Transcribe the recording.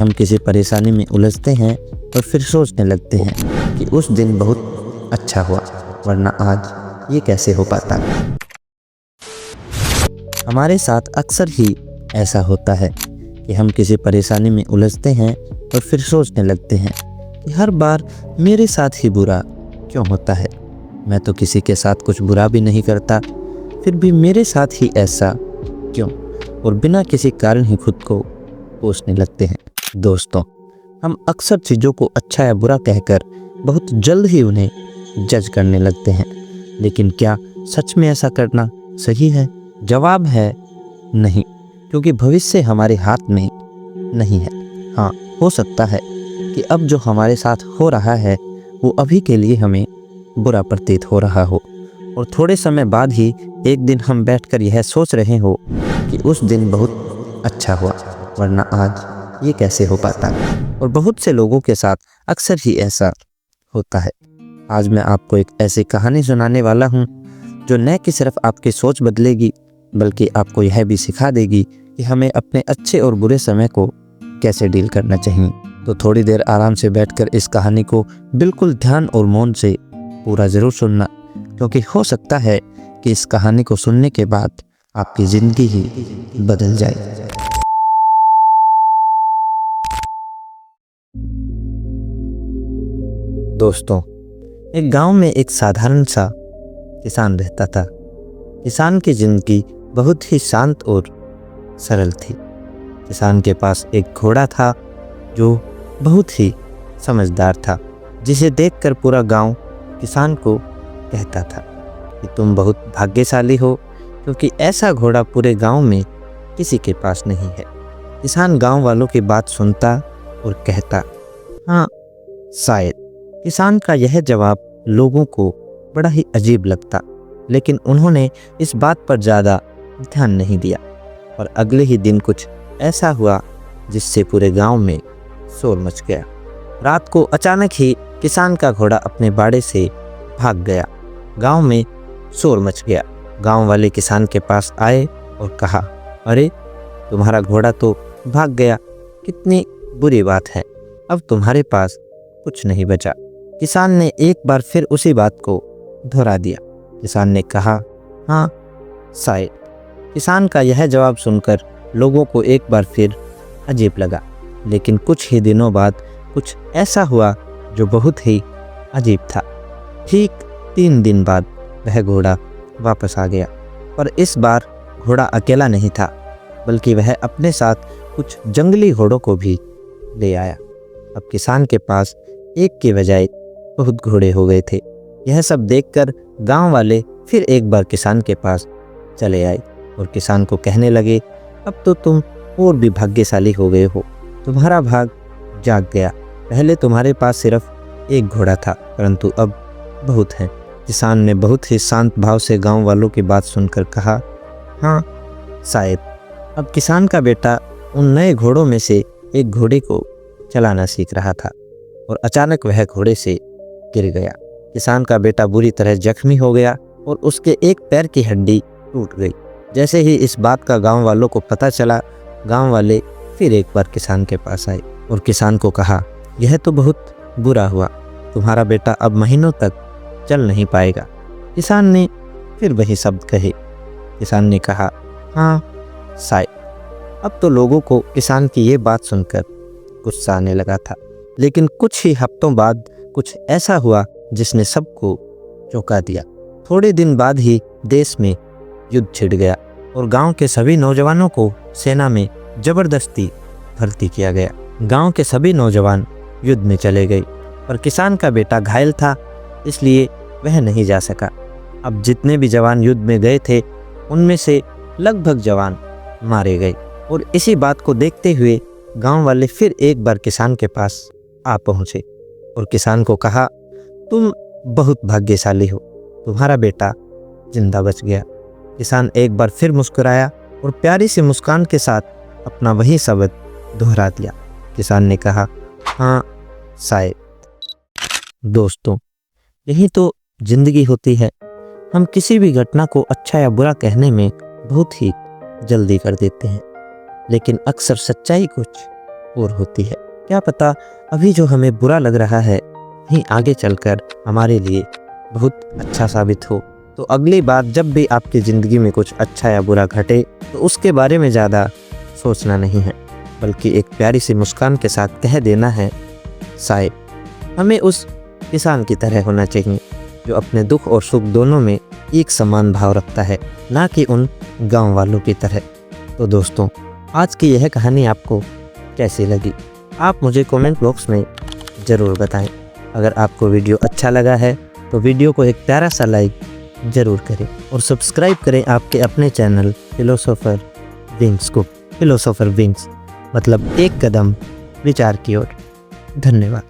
हम किसी परेशानी में उलझते हैं और फिर सोचने लगते हैं कि उस दिन बहुत अच्छा हुआ, वरना आज ये कैसे हो पाता। हमारे साथ अक्सर ही ऐसा होता है कि हम किसी परेशानी में उलझते हैं और फिर सोचने लगते हैं कि हर बार मेरे साथ ही बुरा क्यों होता है। मैं तो किसी के साथ कुछ बुरा भी नहीं करता, फिर भी मेरे साथ ही ऐसा क्यों, और बिना किसी कारण ही खुद को कोसने लगते हैं। दोस्तों, हम अक्सर चीज़ों को अच्छा या बुरा कहकर बहुत जल्द ही उन्हें जज करने लगते हैं, लेकिन क्या सच में ऐसा करना सही है? जवाब है नहीं, क्योंकि भविष्य हमारे हाथ में नहीं है। हाँ, हो सकता है कि अब जो हमारे साथ हो रहा है वो अभी के लिए हमें बुरा प्रतीत हो रहा हो, और थोड़े समय बाद ही एक दिन हम बैठकर यह सोच रहे हो कि उस दिन बहुत अच्छा हुआ, वरना आज ये कैसे हो पाता। और बहुत से लोगों के साथ अक्सर ही ऐसा होता है। आज मैं आपको एक ऐसी कहानी सुनाने वाला हूँ जो न कि सिर्फ आपकी सोच बदलेगी, बल्कि आपको यह भी सिखा देगी कि हमें अपने अच्छे और बुरे समय को कैसे डील करना चाहिए। तो थोड़ी देर आराम से बैठकर इस कहानी को बिल्कुल ध्यान और मौन से पूरा ज़रूर सुनना, क्योंकि हो सकता है कि इस कहानी को सुनने के बाद आपकी ज़िंदगी ही बदल जाए। दोस्तों, एक गांव में एक साधारण सा किसान रहता था। किसान की ज़िंदगी बहुत ही शांत और सरल थी। किसान के पास एक घोड़ा था जो बहुत ही समझदार था, जिसे देखकर पूरा गांव किसान को कहता था कि तुम बहुत भाग्यशाली हो, क्योंकि ऐसा घोड़ा पूरे गांव में किसी के पास नहीं है। किसान गांव वालों की बात सुनता और कहता, हाँ शायद। किसान का यह जवाब लोगों को बड़ा ही अजीब लगता, लेकिन उन्होंने इस बात पर ज़्यादा ध्यान नहीं दिया। और अगले ही दिन कुछ ऐसा हुआ जिससे पूरे गांव में शोर मच गया। रात को अचानक ही किसान का घोड़ा अपने बाड़े से भाग गया। गांव में शोर मच गया। गांव वाले किसान के पास आए और कहा, अरे तुम्हारा घोड़ा तो भाग गया, कितनी बुरी बात है, अब तुम्हारे पास कुछ नहीं बचा। किसान ने एक बार फिर उसी बात को दोहरा दिया। किसान ने कहा, हाँ शायद। किसान का यह जवाब सुनकर लोगों को एक बार फिर अजीब लगा, लेकिन कुछ ही दिनों बाद कुछ ऐसा हुआ जो बहुत ही अजीब था। ठीक 3 दिन बाद वह घोड़ा वापस आ गया, पर इस बार घोड़ा अकेला नहीं था, बल्कि वह अपने साथ कुछ जंगली घोड़ों को भी ले आया। अब किसान के पास एक के बजाय बहुत घोड़े हो गए थे। यह सब देखकर गांव वाले फिर एक बार किसान के पास चले आए और किसान को कहने लगे, अब तो तुम और भी भाग्यशाली हो गए हो, तुम्हारा भाग जाग गया। पहले तुम्हारे पास सिर्फ एक घोड़ा था, परंतु अब बहुत हैं। किसान ने बहुत ही शांत भाव से गांव वालों की बात सुनकर कहा, हाँ शायद। अब किसान का बेटा उन नए घोड़ों में से एक घोड़े को चलाना सीख रहा था और अचानक वह घोड़े से गिर गया। किसान का बेटा बुरी तरह जख्मी हो गया और उसके एक पैर की हड्डी टूट गई। जैसे ही इस बात का गांव वालों को पता चला, गांव वाले फिर एक बार किसान के पास आए और किसान को कहा, यह तो बहुत बुरा हुआ, तुम्हारा बेटा अब महीनों तक चल नहीं पाएगा। किसान ने फिर वही शब्द कहे। किसान ने कहा, हाँ शायद। अब तो लोगों को किसान की ये बात सुनकर गुस्सा आने लगा था, लेकिन कुछ ही हफ्तों बाद कुछ ऐसा हुआ जिसने सबको चौंका दिया। थोड़े दिन बाद ही देश में युद्ध छिड़ गया और गांव के सभी नौजवानों को सेना में जबरदस्ती भर्ती किया गया। गांव के सभी नौजवान युद्ध में चले गए, पर किसान का बेटा घायल था, इसलिए वह नहीं जा सका। अब जितने भी जवान युद्ध में गए थे, उनमें से लगभग जवान मारे गए। और इसी बात को देखते हुए गांव वाले फिर एक बार किसान के पास आ पहुंचे और किसान को कहा, तुम बहुत भाग्यशाली हो, तुम्हारा बेटा जिंदा बच गया। किसान एक बार फिर मुस्कुराया और प्यारी सी मुस्कान के साथ अपना वही शब्द दोहरा दिया। किसान ने कहा, हाँ शायद। दोस्तों, यही तो जिंदगी होती है। हम किसी भी घटना को अच्छा या बुरा कहने में बहुत ही जल्दी कर देते हैं, लेकिन अक्सर सच्चाई कुछ और होती है। क्या पता अभी जो हमें बुरा लग रहा है वहीं आगे चलकर हमारे लिए बहुत अच्छा साबित हो। तो अगली बार जब भी आपकी ज़िंदगी में कुछ अच्छा या बुरा घटे तो उसके बारे में ज़्यादा सोचना नहीं है, बल्कि एक प्यारी सी मुस्कान के साथ कह देना है, शायद हमें उस किसान की तरह होना चाहिए जो अपने दुख और सुख दोनों में एक समान भाव रखता है, ना कि उन गांव वालों की तरह। तो दोस्तों, आज की यह कहानी आपको कैसी लगी आप मुझे कमेंट बॉक्स में ज़रूर बताएं। अगर आपको वीडियो अच्छा लगा है तो वीडियो को एक प्यारा सा लाइक ज़रूर करें और सब्सक्राइब करें आपके अपने चैनल फिलोसोफर विंग्स को। फिलोसोफर विंग्स मतलब एक कदम विचार की ओर। धन्यवाद।